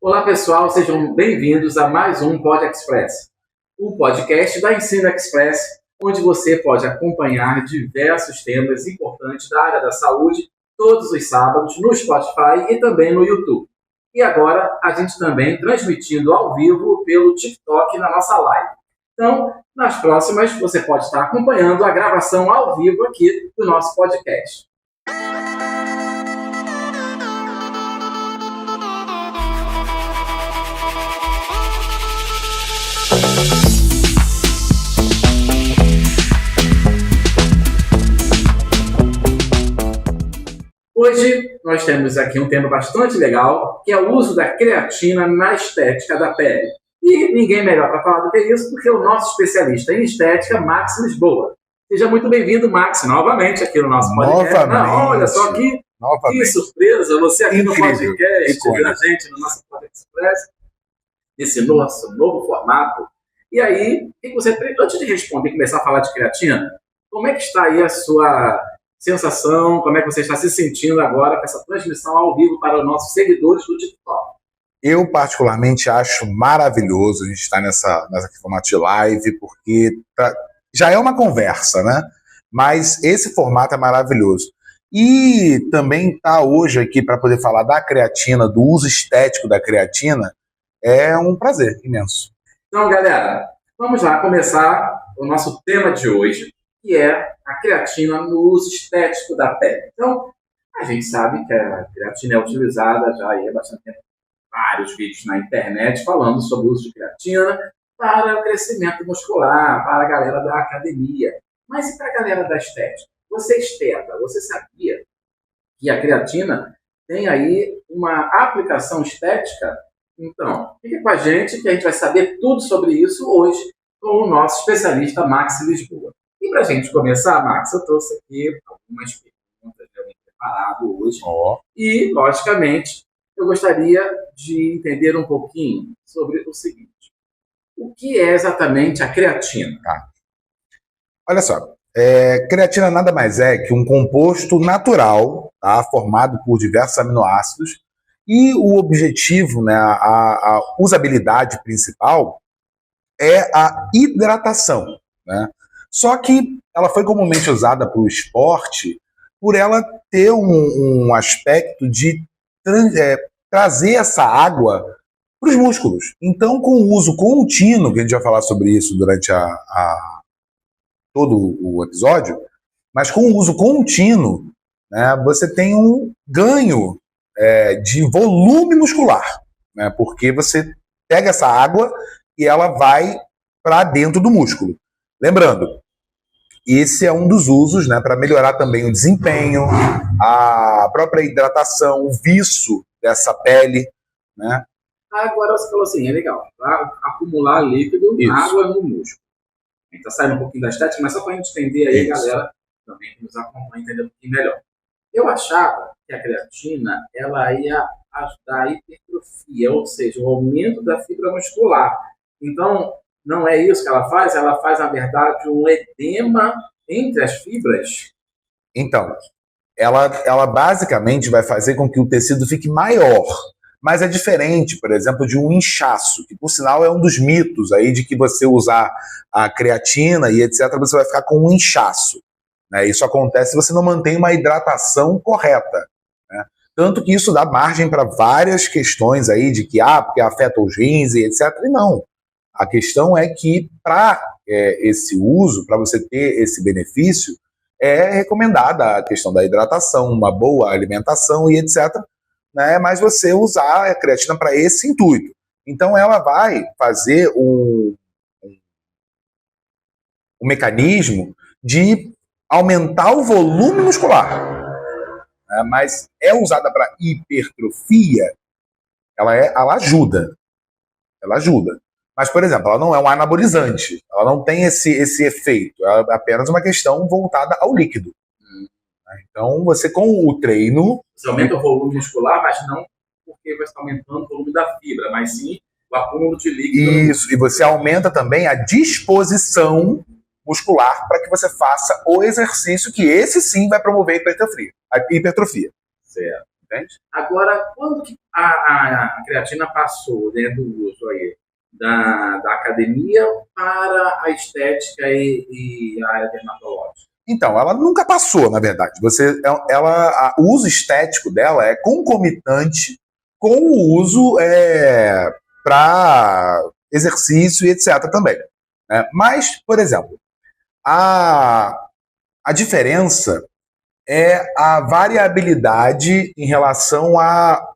Olá pessoal, sejam bem-vindos a mais um Pod Express, o podcast da Ensino Express, onde você pode acompanhar diversos temas importantes da área da saúde todos os sábados no Spotify e também no YouTube. E agora a gente também transmitindo ao vivo pelo TikTok na nossa live. Então, nas próximas você pode estar acompanhando a gravação ao vivo aqui do nosso podcast. Hoje nós temos aqui um tema bastante legal, que é o uso da creatina na estética da pele. E ninguém melhor para falar do que isso do que o nosso especialista em estética, Max Lisboa. Seja muito bem-vindo, Max, novamente aqui no nosso podcast. Não, olha só que surpresa, você aqui no podcast, com a gente no nosso Podcast Express, nesse nosso novo formato. E aí, antes de responder, começar a falar de creatina, como é que está aí a sua sensação, como é que você está se sentindo agora com essa transmissão ao vivo para os nossos seguidores do TikTok? Eu, particularmente, acho maravilhoso a gente estar nessa formato de live, porque já é uma conversa, né? Mas esse formato é maravilhoso. E também estar hoje aqui para poder falar da creatina, do uso estético da creatina, é um prazer imenso. Então, galera, vamos lá começar o nosso tema de hoje, que é a creatina no uso estético da pele. Então, a gente sabe que a creatina é utilizada já há bastante tempo, vários vídeos na internet falando sobre o uso de creatina para o crescimento muscular, para a galera da academia. Mas e para a galera da estética? Você esteta, você sabia que a creatina tem aí uma aplicação estética? Então, fique com a gente que a gente vai saber tudo sobre isso hoje com o nosso especialista Max Lisboa. E para a gente começar, Max, eu trouxe aqui algumas perguntas já bem preparado hoje. E, logicamente, eu gostaria de entender um pouquinho sobre o seguinte. O que é exatamente a creatina? Olha só, creatina nada mais é que um composto natural, tá, formado por diversos aminoácidos, e o objetivo, né, a usabilidade principal é a hidratação, né? Só que ela foi comumente usada para o esporte por ela ter um aspecto de trazer essa água para os músculos. Então, com o uso contínuo, que a gente vai falar sobre isso durante todo o episódio, mas com o uso contínuo, né, você tem um ganho de volume muscular, né, porque você pega essa água e ela vai para dentro do músculo. Lembrando, esse é um dos usos, né, para melhorar também o desempenho, a própria hidratação, o viço dessa pele, né? Agora você falou assim, é legal, tá? Acumular líquido, água no músculo. A gente está saindo um pouquinho da estética, mas só para a gente entender aí, galera, também que nos acompanha, entender um pouquinho melhor. Eu achava que a creatina, ela ia ajudar a hipertrofia, ou seja, o aumento da fibra muscular. Então, não é isso que ela faz, na verdade, um edema entre as fibras. Então, ela basicamente vai fazer com que o tecido fique maior, mas é diferente, por exemplo, de um inchaço, que por sinal é um dos mitos aí de que você usar a creatina e etc, você vai ficar com um inchaço, né? Isso acontece se você não mantém uma hidratação correta, né? Tanto que isso dá margem para várias questões aí de que, porque afeta os rins e etc, e não. A questão é que, para esse uso, para você ter esse benefício, é recomendada a questão da hidratação, uma boa alimentação e etc., né? Mas você usar a creatina para esse intuito. Então, ela vai fazer um mecanismo de aumentar o volume muscular, né? Mas é usada para hipertrofia, ela ajuda. Ela ajuda. Mas, por exemplo, ela não é um anabolizante, ela não tem esse efeito, ela é apenas uma questão voltada ao líquido. Então, você com o treino... Você aumenta o volume muscular, mas não porque você está aumentando o volume da fibra, mas sim o acúmulo de líquido. Isso, e você aumenta também a disposição muscular para que você faça o exercício, que esse sim vai promover a hipertrofia. Certo. Entende? Agora, quando que a creatina passou, né, do uso aí da academia para a estética e a área dermatológica? Então, ela nunca passou, na verdade. O uso estético dela é concomitante com o uso para exercício e etc. também. Né? Mas, por exemplo, a diferença é a variabilidade em relação à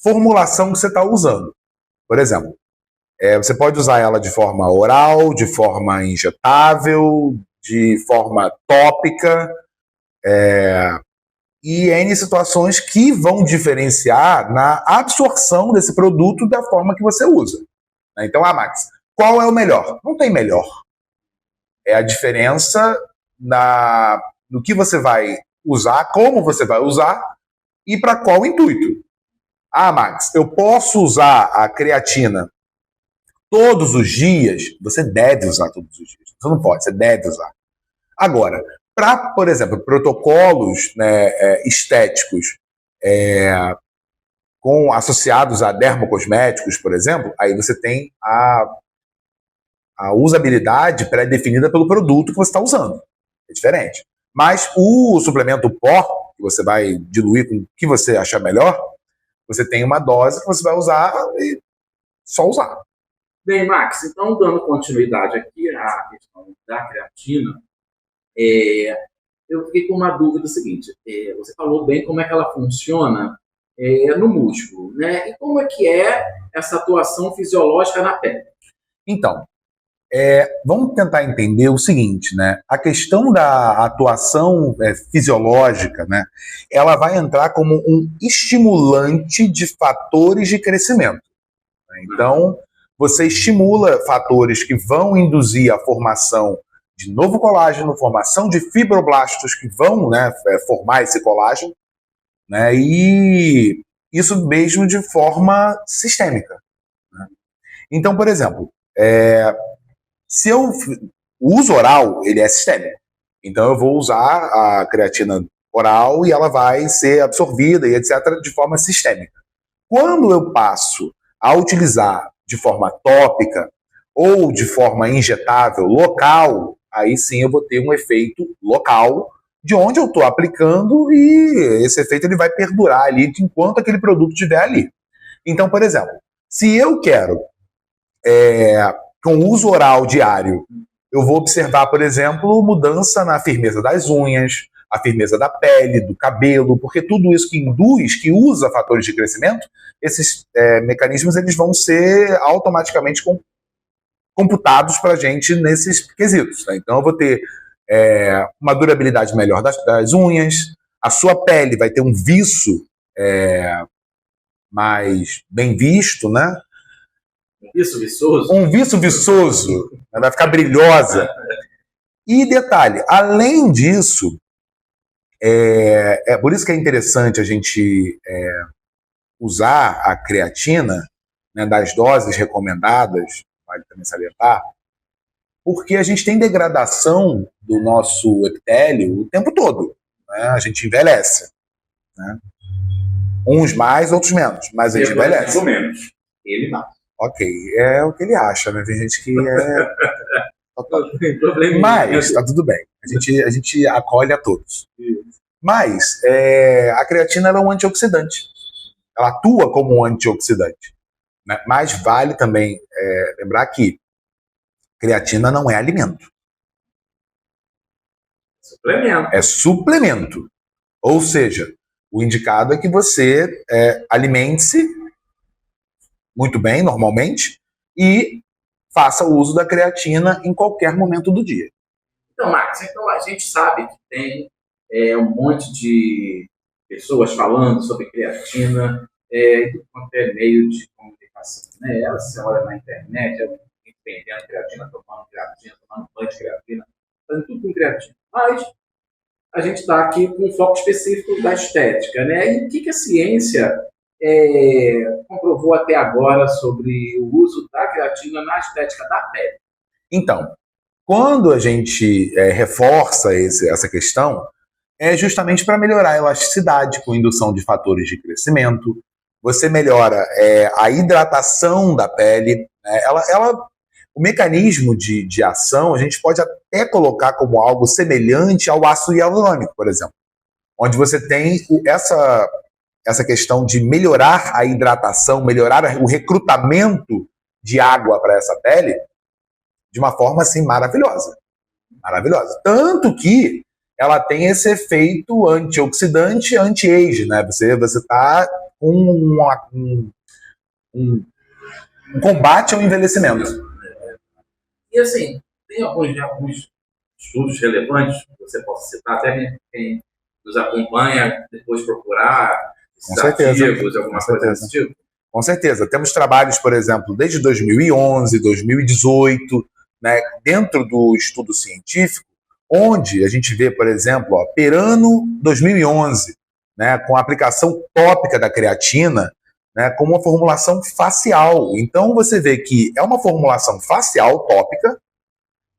formulação que você está usando. Por exemplo, você pode usar ela de forma oral, de forma injetável, de forma tópica, e N situações que vão diferenciar na absorção desse produto da forma que você usa. Então, Max, qual é o melhor? Não tem melhor. É a diferença no que você vai usar, como você vai usar e para qual intuito. Max, eu posso usar a creatina todos os dias? Você deve usar todos os dias. Você não pode, você deve usar. Agora, para, por exemplo, protocolos, né, estéticos associados a dermocosméticos, por exemplo, aí você tem a usabilidade pré-definida pelo produto que você está usando. É diferente. Mas o suplemento pó, que você vai diluir com o que você achar melhor, você tem uma dose que você vai usar e só usar. Bem, Max, então dando continuidade aqui à questão da creatina, eu fiquei com uma dúvida seguinte. Você falou bem como é que ela funciona no músculo, né? E como é que é essa atuação fisiológica na pele? Então, vamos tentar entender o seguinte, né? A questão da atuação fisiológica, né? Ela vai entrar como um estimulante de fatores de crescimento. Então, você estimula fatores que vão induzir a formação de novo colágeno, formação de fibroblastos que vão, né, formar esse colágeno, né? E isso mesmo de forma sistêmica. Né? Então, por exemplo, o uso oral, ele é sistêmico. Então eu vou usar a creatina oral e ela vai ser absorvida e etc. de forma sistêmica. Quando eu passo a utilizar de forma tópica ou de forma injetável, local, aí sim eu vou ter um efeito local de onde eu estou aplicando e esse efeito ele vai perdurar ali enquanto aquele produto estiver ali. Então, por exemplo, se eu quero com uso oral diário, eu vou observar, por exemplo, mudança na firmeza das unhas, a firmeza da pele, do cabelo, porque tudo isso que induz, que usa fatores de crescimento, esses mecanismos eles vão ser automaticamente computados para a gente nesses quesitos. Né? Então eu vou ter uma durabilidade melhor das unhas, a sua pele vai ter um viço mais bem visto, né? Um viço viçoso, vai ficar brilhosa. E detalhe, além disso, por isso que é interessante a gente usar a creatina, né, das doses recomendadas, vale também salientar, porque a gente tem degradação do nosso epitélio o tempo todo. Né? A gente envelhece. Né? Uns mais, outros menos, mas a gente envelhece. Menos. Ele não. Ok, é o que ele acha, né? Tem gente que Mas tá tudo bem. A gente acolhe a todos. Mas a creatina ela é um antioxidante. Ela atua como um antioxidante. Né? Mas vale também lembrar que creatina não é alimento. Suplemento. É suplemento. Ou seja, o indicado é que você alimente-se muito bem, normalmente, e faça o uso da creatina em qualquer momento do dia. Então, Max, a gente sabe que tem um monte de pessoas falando sobre creatina, quanto é meio de comunicação. Né? Você olha na internet, vendendo creatina, tomando banho de creatina, fazendo tudo com creatina. Mas a gente está aqui com um foco específico da estética. Né? E o que a ciência comprovou até agora sobre o uso da creatina na estética da pele? Então, quando a gente reforça essa questão, é justamente para melhorar a elasticidade com indução de fatores de crescimento. Você melhora a hidratação da pele. Né? O mecanismo de ação a gente pode até colocar como algo semelhante ao ácido hialurônico, por exemplo, onde você tem essa questão de melhorar a hidratação, melhorar o recrutamento de água para essa pele de uma forma assim maravilhosa. Maravilhosa. Tanto que ela tem esse efeito antioxidante, anti-age, né? Você está com um combate ao envelhecimento. E assim, tem alguns estudos relevantes que você possa citar, até quem nos acompanha, depois procurar esses artigos, alguma coisa desse tipo? Com certeza. Temos trabalhos, por exemplo, desde 2011, 2018, né, dentro do estudo científico, onde a gente vê, por exemplo, Perano 2011, né, com a aplicação tópica da creatina, né, com uma formulação facial. Então você vê que é uma formulação facial tópica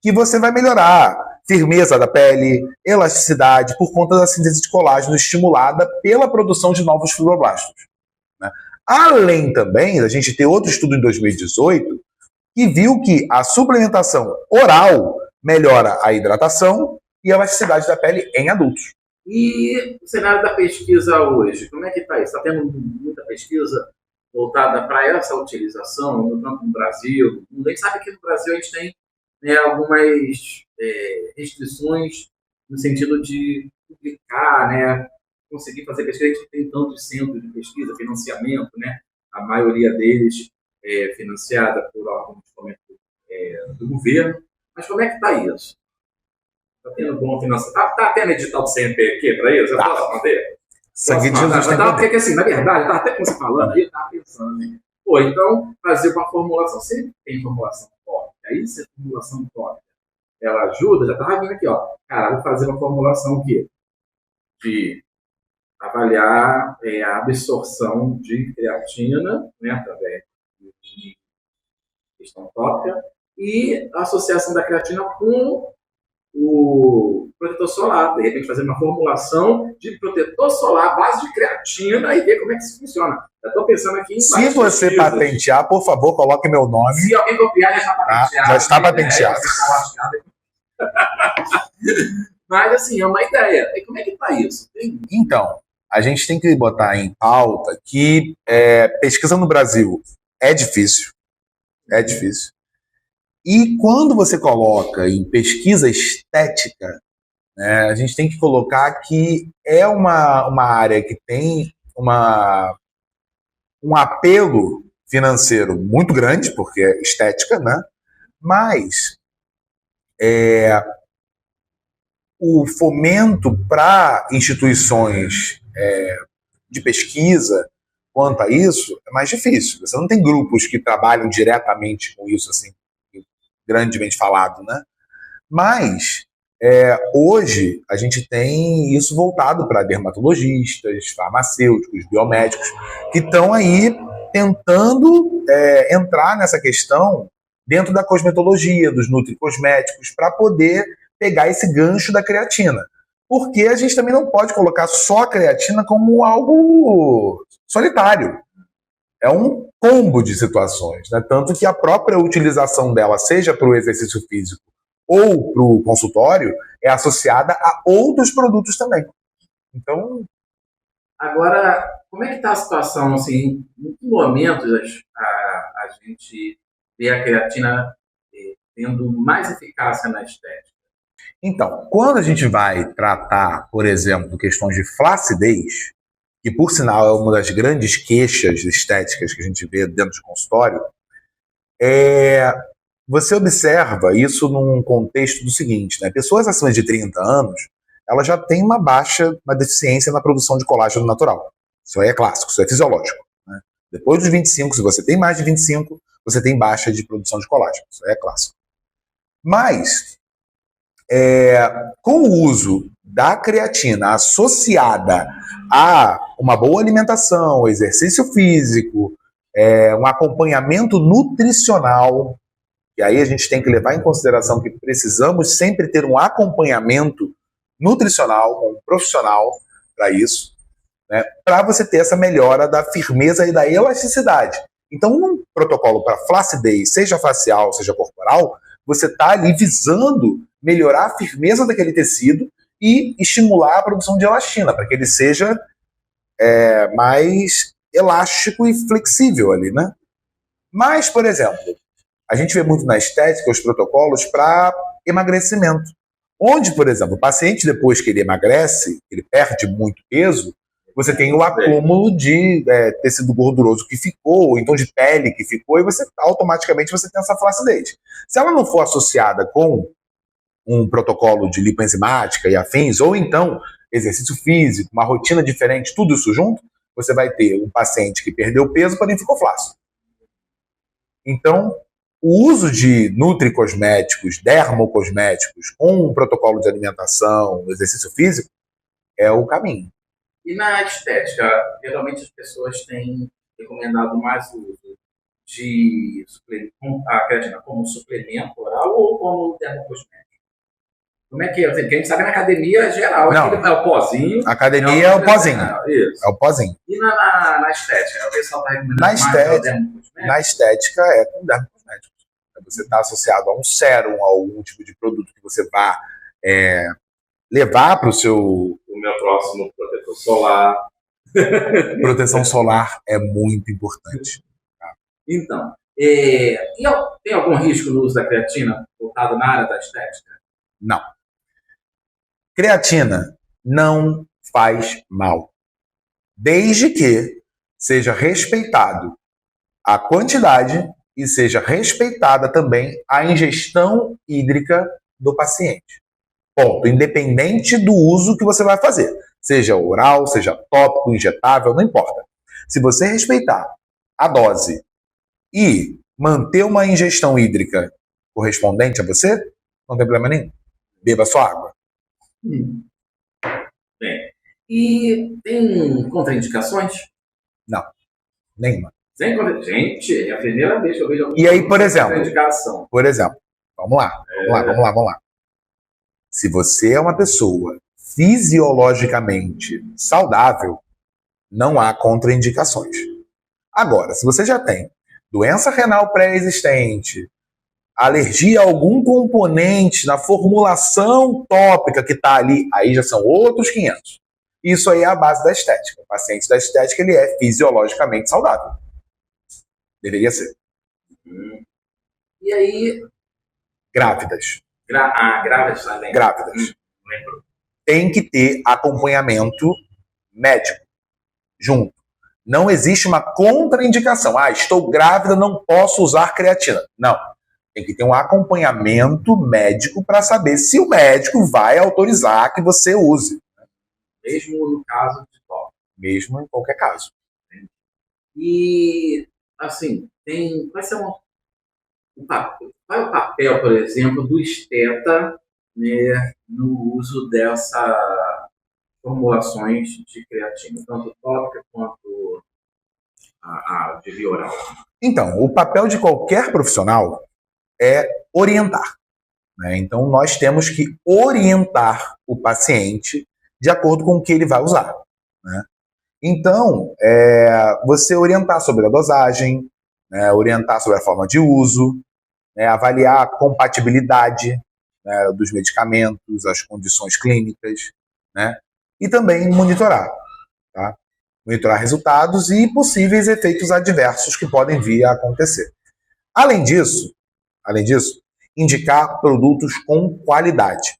que você vai melhorar firmeza da pele, elasticidade, por conta da síntese de colágeno estimulada pela produção de novos fibroblastos. Né? Além também da gente ter outro estudo em 2018 que viu que a suplementação oral melhora a hidratação e a elasticidade da pele em adultos. E o cenário da pesquisa hoje, como é que está isso? Está tendo muita pesquisa voltada para essa utilização, tanto no Brasil, no mundo? A gente sabe que no Brasil a gente tem, né, algumas restrições no sentido de publicar, né, conseguir fazer pesquisa. A gente tem tantos centros de pesquisa, financiamento, né, a maioria deles é financiada por órgãos do governo. Mas como é que está isso? Está tendo bom financiamento? Está tendo edital do CNPq para isso? Eu posso mandar? Porque assim, na verdade, estava até com você falando aí, eu estava pensando, né? Pô, então, fazer uma formulação. Sempre tem formulação tópica. Aí, se a formulação tópica ela ajuda, já estava vindo aqui, ó. Cara, vou fazer uma formulação aqui de avaliar a absorção de creatina, né, através de questão tópica, e a associação da creatina com o protetor solar. De repente, fazer uma formulação de protetor solar à base de creatina e ver como é que isso funciona. Já estou pensando aqui em... Se você patentear, por favor, coloque meu nome. Se alguém copiar, já está patenteado. Já está patenteado. Mas, assim, é uma ideia. E como é que está isso? Então, a gente tem que botar em pauta que pesquisa no Brasil é difícil. É difícil. E quando você coloca em pesquisa estética, né, a gente tem que colocar que é uma área que tem um apelo financeiro muito grande, porque é estética, né? Mas o fomento para instituições de pesquisa quanto a isso é mais difícil. Você não tem grupos que trabalham diretamente com isso, assim, grandemente falado, né? Mas hoje a gente tem isso voltado para dermatologistas, farmacêuticos, biomédicos, que estão aí tentando entrar nessa questão dentro da cosmetologia, dos nutricosméticos, para poder pegar esse gancho da creatina. Porque a gente também não pode colocar só a creatina como algo solitário. É um combo de situações, né? Tanto que a própria utilização dela, seja para o exercício físico ou para o consultório, é associada a outros produtos também. Então... Agora, como é que está a situação? Assim, em que momentos a gente vê a creatina tendo mais eficácia na estética? Então, quando a gente vai tratar, por exemplo, questões de flacidez, que por sinal é uma das grandes queixas estéticas que a gente vê dentro do consultório, você observa isso num contexto do seguinte, né? Pessoas acima de 30 anos, elas já têm uma deficiência na produção de colágeno natural. Isso aí é clássico, isso é fisiológico. Né? Depois dos 25, se você tem mais de 25, você tem baixa de produção de colágeno. Isso aí é clássico. Mas, com o uso da creatina associada a uma boa alimentação, exercício físico, um acompanhamento nutricional, e aí a gente tem que levar em consideração que precisamos sempre ter um acompanhamento nutricional, com um profissional para isso, né, para você ter essa melhora da firmeza e da elasticidade. Então, um protocolo para flacidez, seja facial, seja corporal, você está ali visando melhorar a firmeza daquele tecido e estimular a produção de elastina, para que ele seja mais elástico e flexível ali, né? Mas, por exemplo, a gente vê muito na estética os protocolos para emagrecimento. Onde, por exemplo, o paciente, depois que ele emagrece, ele perde muito peso, você tem o acúmulo de tecido gorduroso que ficou, ou então de pele que ficou, e você automaticamente você tem essa flacidez. Se ela não for associada com um protocolo de lipoenzimática e afins, ou então exercício físico, uma rotina diferente, tudo isso junto, você vai ter um paciente que perdeu peso, porém ficou flácido. Então, o uso de nutricosméticos, dermocosméticos, com um protocolo de alimentação, exercício físico, é o caminho. E na estética, geralmente as pessoas têm recomendado mais o uso de a creatina como suplemento oral ou como dermocosmético? Como é que é? Porque a gente sabe que na academia geral é o pozinho. Academia é o pozinho. Isso. É o pozinho. E na estética? O pessoal está recomendando na estética é com dermocosméticos. Você está associado a um sérum, a algum tipo de produto que você vá levar para o seu... O meu próximo protetor solar. Proteção solar é muito importante. Tá? Então, tem algum risco no uso da creatina voltado na área da estética? Não. Creatina não faz mal, desde que seja respeitado a quantidade e seja respeitada também a ingestão hídrica do paciente. Ponto. Independente do uso que você vai fazer, seja oral, seja tópico, injetável, não importa. Se você respeitar a dose e manter uma ingestão hídrica correspondente a você, não tem problema nenhum. Beba sua água. Bem, e tem contraindicações? Não, nenhuma. Gente, é a primeira vez que eu vejo alguma E aí, por exemplo, vamos lá. Se você é uma pessoa fisiologicamente saudável, não há contraindicações. Agora, se você já tem doença renal pré-existente, alergia a algum componente na formulação tópica que está ali, aí já são outros 500. Isso aí é a base da estética. O paciente da estética, ele é fisiologicamente saudável. Deveria ser. E aí... Grávidas. Grávidas também. Grávidas. Tem que ter acompanhamento médico junto. Não existe uma contraindicação. Estou grávida, não posso usar creatina. Não. Tem que ter um acompanhamento médico para saber se o médico vai autorizar que você use. Mesmo no caso de tópico. Mesmo em qualquer caso. E, assim, qual é o papel, por exemplo, do esteta, né, no uso dessas formulações de creatina, tanto tópica quanto a de via oral? Então, o papel de qualquer profissional é orientar. Né? Então, nós temos que orientar o paciente de acordo com o que ele vai usar. Né? Então, você orientar sobre a dosagem, né? Orientar sobre a forma de uso, né? Avaliar a compatibilidade, né, dos medicamentos, as condições clínicas, né? E também monitorar. Tá? Monitorar resultados e possíveis efeitos adversos que podem vir a acontecer. Além disso, indicar produtos com qualidade,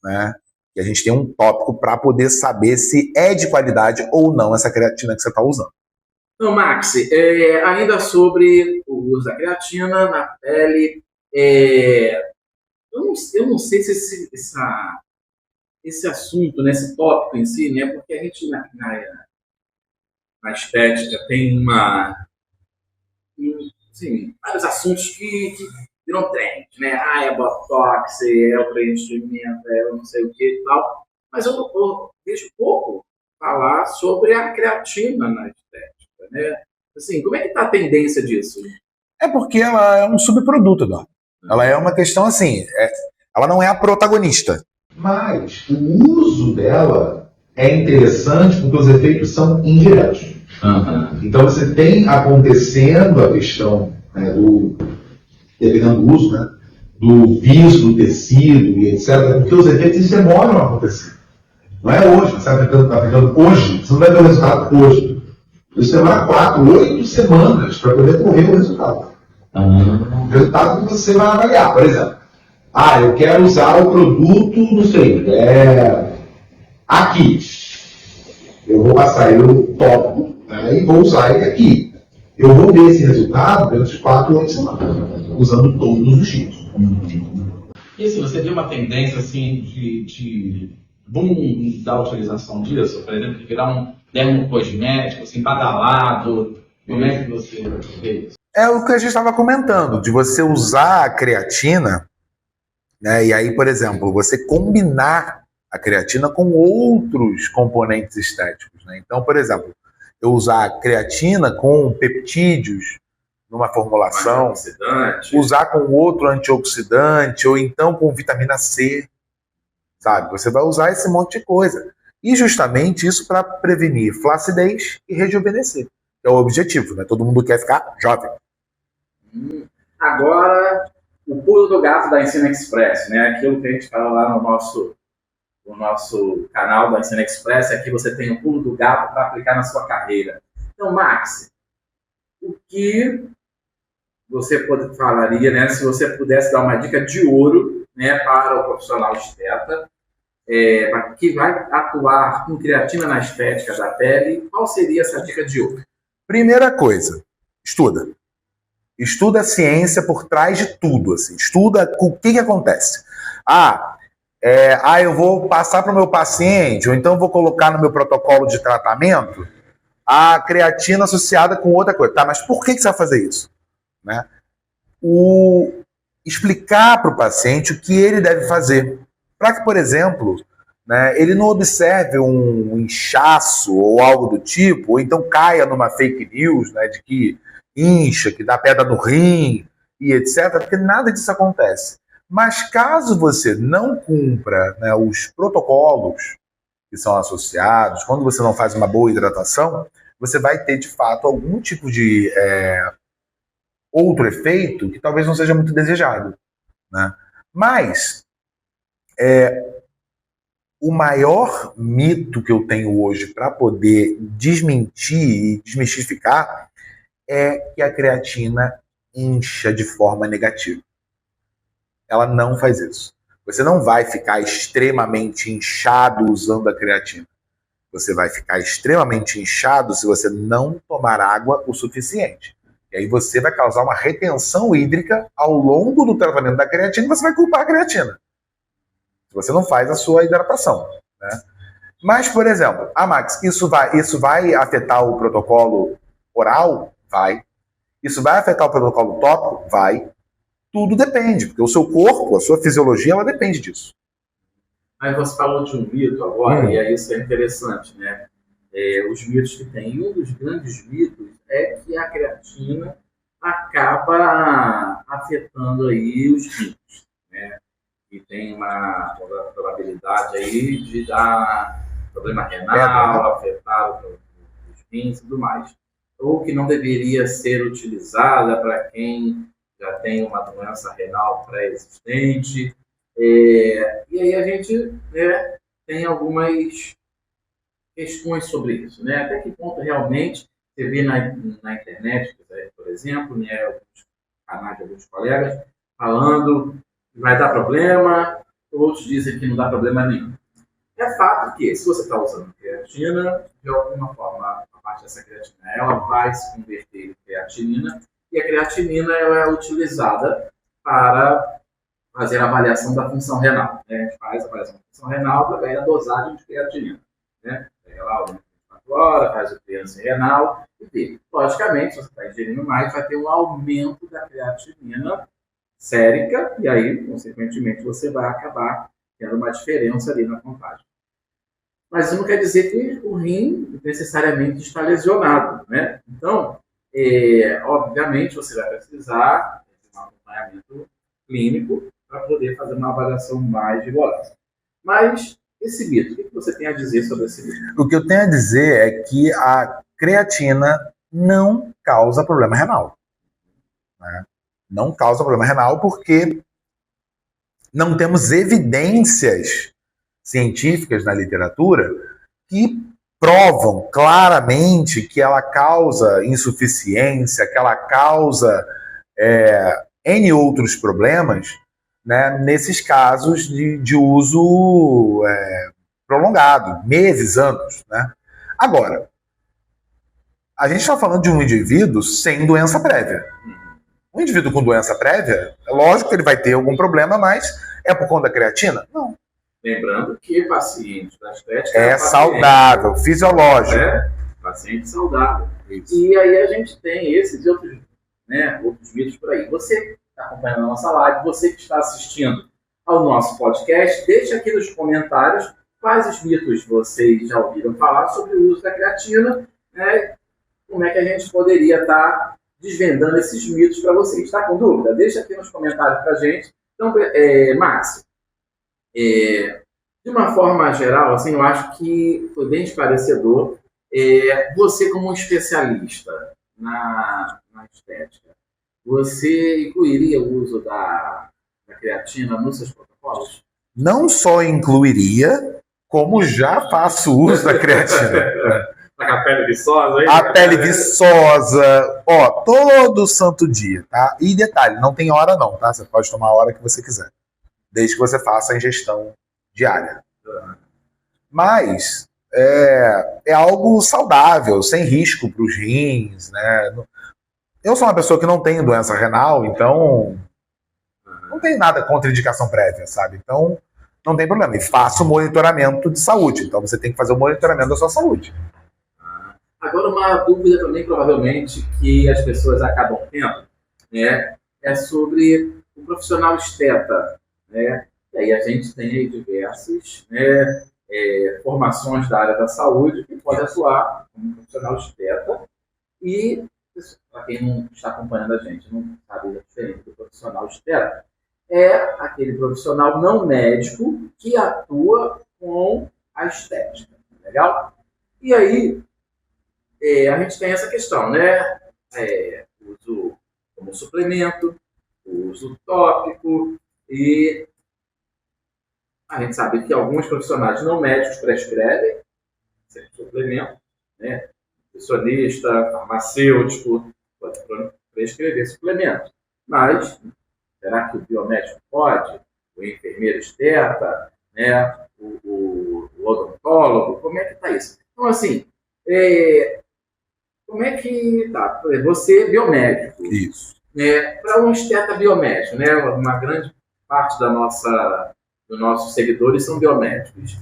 né? E a gente tem um tópico para poder saber se é de qualidade ou não essa creatina que você está usando. Então, Max, ainda sobre o uso da creatina na pele, eu não sei se esse assunto, né, esse tópico em si, né, porque a gente na estética tem vários assuntos que viram trend, né? É botox, é o preenchimento, é não sei o que e tal. Mas eu vejo pouco falar sobre a creatina na estética, né? Assim, como é que está a tendência disso? É porque ela é um subproduto, Eduardo. Ela é uma questão assim, ela não é a protagonista. Mas o uso dela é interessante porque os efeitos são indiretos. Então você tem acontecendo a questão, né, dependendo do uso, né, do viso do tecido e etc., porque os efeitos demoram a acontecer. Não é hoje, você está aplicando hoje, você não vai ver o resultado hoje. Isso demora 4, 8 semanas para poder correr o resultado. O resultado que você vai avaliar, por exemplo. Eu quero usar o produto, não sei, aqui. Eu vou passar ele no tópico, né, e vou usar ele aqui. Eu vou ver esse resultado dentro de 4 ou 8 semanas, usando todos os dias. E assim, você viu uma tendência assim, de boom da utilização disso? Por exemplo, de virar um dermocosmético, assim, badalado? Como é que você vê isso? É o que a gente estava comentando, de você usar a creatina, né, e aí, por exemplo, você combinar a creatina com outros componentes estéticos. Né? Então, por exemplo, eu usar a creatina com peptídeos numa formulação, usar com outro antioxidante, ou então com vitamina C, sabe? Você vai usar esse monte de coisa. E justamente isso para prevenir flacidez e rejuvenescer. É o objetivo, né? Todo mundo quer ficar jovem. Agora, o pulo do gato da Ensina Express, né? Aquilo que a gente fala lá no nosso canal da Ensina Express, aqui você tem o pulo do gato para aplicar na sua carreira. Então, Max, o que você falaria, né, se você pudesse dar uma dica de ouro, né, para o profissional esteta, que vai atuar com creatina na estética da pele, qual seria essa dica de ouro? Primeira coisa, estuda. Estuda a ciência por trás de tudo. Assim. Estuda o que acontece. Eu vou passar para o meu paciente, ou então vou colocar no meu protocolo de tratamento a creatina associada com outra coisa. Tá, mas por que você vai fazer isso? Né? Explicar para o paciente o que ele deve fazer. Para que, por exemplo, né, ele não observe um inchaço ou algo do tipo, ou então caia numa fake news, né, de que incha, que dá pedra no rim e etc., porque nada disso acontece. Mas caso você não cumpra, né, os protocolos que são associados, quando você não faz uma boa hidratação, você vai ter, de fato, algum tipo de outro efeito que talvez não seja muito desejado. Né? Mas o maior mito que eu tenho hoje para poder desmentir e desmistificar é que a creatina incha de forma negativa. Ela não faz isso. Você não vai ficar extremamente inchado usando a creatina. Você vai ficar extremamente inchado se você não tomar água o suficiente. E aí você vai causar uma retenção hídrica ao longo do tratamento da creatina e você vai culpar a creatina. Se você não faz a sua hidratação. Né? Mas, por exemplo, Max, isso vai afetar o protocolo oral? Vai. Isso vai afetar o protocolo tópico? Vai. Tudo depende, porque o seu corpo, a sua fisiologia, ela depende disso. Mas você falou de um mito agora, e aí isso é interessante, né? Os mitos que tem. E um dos grandes mitos é que a creatina acaba afetando aí os rins, né? E tem uma probabilidade aí de dar problema renal, afetar os rins e tudo mais. Ou que não deveria ser utilizada para quem já tem uma doença renal pré-existente. E aí a gente, né, tem algumas questões sobre isso, né? Até que ponto realmente você vê na internet, por exemplo, né, alguns canais de alguns colegas falando que vai dar problema, outros dizem que não dá problema nenhum. É fato que, se você está usando creatina, de alguma forma, a parte dessa creatina ela vai se converter em creatinina, e a creatinina ela é utilizada para fazer a avaliação da função renal. Né? A gente faz a avaliação da função renal através da dosagem de creatinina. Né? Pega lá o 24 horas, faz o clearance renal e vê. Logicamente, se você está ingerindo mais, vai ter um aumento da creatinina sérica e aí, consequentemente, você vai acabar tendo uma diferença ali na contagem. Mas isso não quer dizer que o rim necessariamente está lesionado. Né? Então, obviamente, você vai precisar de um acompanhamento clínico para poder fazer uma avaliação mais rigorosa. Mas esse mito, o que você tem a dizer sobre esse mito? O que eu tenho a dizer é que a creatina não causa problema renal. Né? Não causa problema renal porque não temos evidências científicas na literatura que provam claramente que ela causa insuficiência, que ela causa N outros problemas, né, nesses casos de uso prolongado, meses, anos. Né? Agora, a gente está falando de um indivíduo sem doença prévia. Um indivíduo com doença prévia, é lógico que ele vai ter algum problema, mas é por conta da creatina? Não. Lembrando que paciente da estética é saudável, fisiológico. Paciente saudável. Isso. E aí a gente tem esses outros mitos por aí. Você que está acompanhando a nossa live, você que está assistindo ao nosso podcast, deixa aqui nos comentários quais os mitos vocês já ouviram falar sobre o uso da creatina, né? Como é que a gente poderia estar desvendando esses mitos para vocês. Está com dúvida? Deixa aqui nos comentários para a gente. Então, Max, de uma forma geral, assim, eu acho que foi bem esclarecedor. Você, como um especialista na estética, você incluiria o uso da creatina nos seus protocolos? Não só incluiria, como já faço uso da creatina. Tá com a pele viçosa aí? A pele viçosa, todo santo dia, tá? E detalhe, não tem hora não, tá? Você pode tomar a hora que você quiser, desde que você faça a ingestão diária. Mas é algo saudável, sem risco para os rins, né? Eu sou uma pessoa que não tem doença renal, então não tem nada contra indicação prévia, sabe? Então não tem problema. E faço monitoramento de saúde, então você tem que fazer o monitoramento da sua saúde. Agora, uma dúvida também, provavelmente, que as pessoas acabam tendo, né, é sobre o profissional esteta, né? E aí a gente tem aí diversas formações da área da saúde que pode atuar como profissional esteta. E, para quem não está acompanhando a gente, não sabe a diferença do profissional esteta, é aquele profissional não médico que atua com a estética. Legal? E aí, a gente tem essa questão, né? Uso como suplemento, uso tópico, e a gente sabe que alguns profissionais não médicos prescrevem suplemento, né? Nutricionista, farmacêutico, pode prescrever suplemento. Mas, será que o biomédico pode? O enfermeiro esteta, né? O odontólogo? Como é que está isso? Então, assim, como é que tá? Você é biomédico. Isso. Para um esteta biomédico, né? Uma grande parte dos nossos seguidores são biomédicos.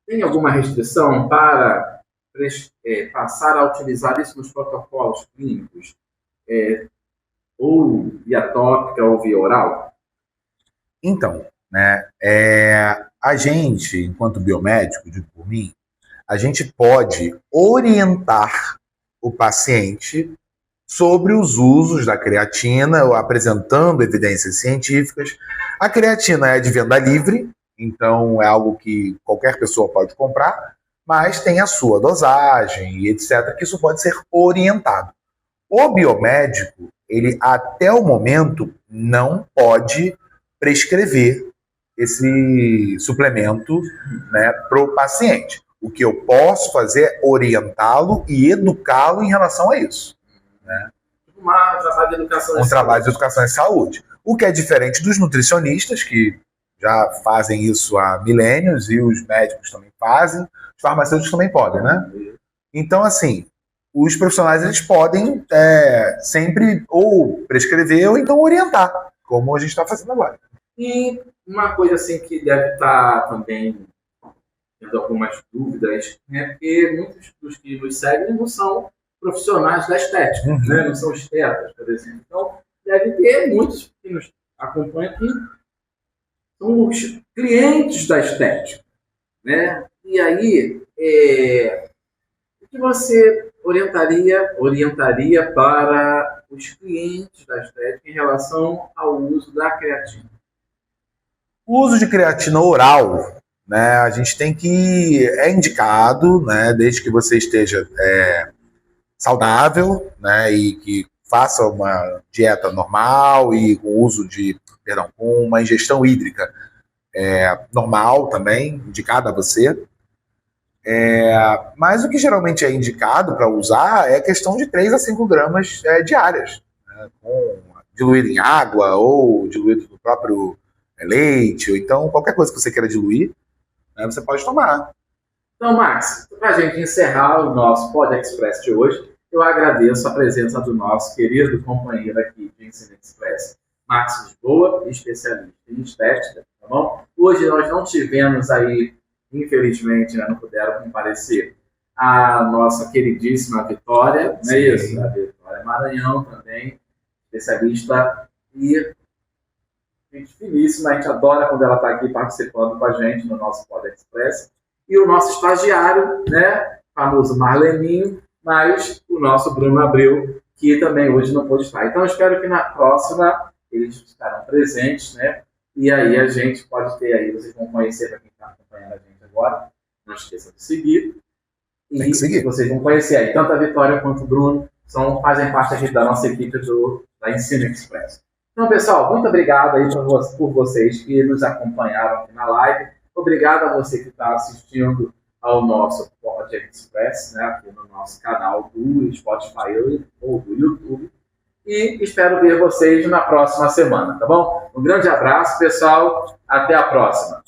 Tem alguma restrição para passar a utilizar isso nos protocolos clínicos? Ou via tópica ou via oral? Então, né? A gente, enquanto biomédico, digo por mim, a gente pode orientar o paciente sobre os usos da creatina, apresentando evidências científicas. A creatina é de venda livre, então é algo que qualquer pessoa pode comprar, mas tem a sua dosagem e etc., que isso pode ser orientado. O biomédico, ele até o momento não pode prescrever esse suplemento, né, para o paciente. O que eu posso fazer é orientá-lo e educá-lo em relação a isso. Né? Um trabalho de educação de educação em saúde. O que é diferente dos nutricionistas, que já fazem isso há milênios, e os médicos também fazem, os farmacêuticos também podem, né? Então, assim, os profissionais eles podem sempre ou prescrever ou então orientar, como a gente está fazendo agora. E uma coisa assim que deve estar também tendo algumas dúvidas, né? Porque muitos dos que nos seguem não são profissionais da estética, né? Não são estetas, por exemplo. Então, deve ter muitos que nos acompanham que são os clientes da estética, né? E aí, o que você orientaria para os clientes da estética em relação ao uso da creatina? O uso de creatina oral, né, a gente tem que... É indicado, né, desde que você esteja saudável, né, e que faça uma dieta normal e com uso de, perdão, com uma ingestão hídrica normal também, indicada a você. Mas o que geralmente é indicado para usar é questão de 3 a 5 gramas diárias, né, diluído em água ou diluído no próprio leite, ou então qualquer coisa que você queira diluir, né, você pode tomar. Então, Max, para a gente encerrar o nosso Pod Express de hoje, eu agradeço a presença do nosso querido companheiro aqui de Ensino Express, Max Lisboa, especialista em estética, tá bom? Hoje nós não tivemos aí, infelizmente, não puderam comparecer, a nossa queridíssima Vitória, não é isso? A Vitória Maranhão também, especialista e gente finíssima, a gente adora quando ela está aqui participando com a gente no nosso Pod Express. E o nosso estagiário, né, famoso Marleninho, mas o nosso Bruno Abreu, que também hoje não pôde estar. Então, eu espero que na próxima eles estarão presentes, né? E aí a gente pode ter aí, vocês vão conhecer, para quem está acompanhando a gente agora, não esqueça de seguir. E vocês vão conhecer aí, tanto a Vitória quanto o Bruno, fazem parte aqui da nossa equipe da Ensino Express. Então, pessoal, muito obrigado aí por vocês que nos acompanharam aqui na live. Obrigado a você que está assistindo ao nosso Pod Express, né, aqui no nosso canal do Spotify ou do YouTube. E espero ver vocês na próxima semana, tá bom? Um grande abraço, pessoal. Até a próxima.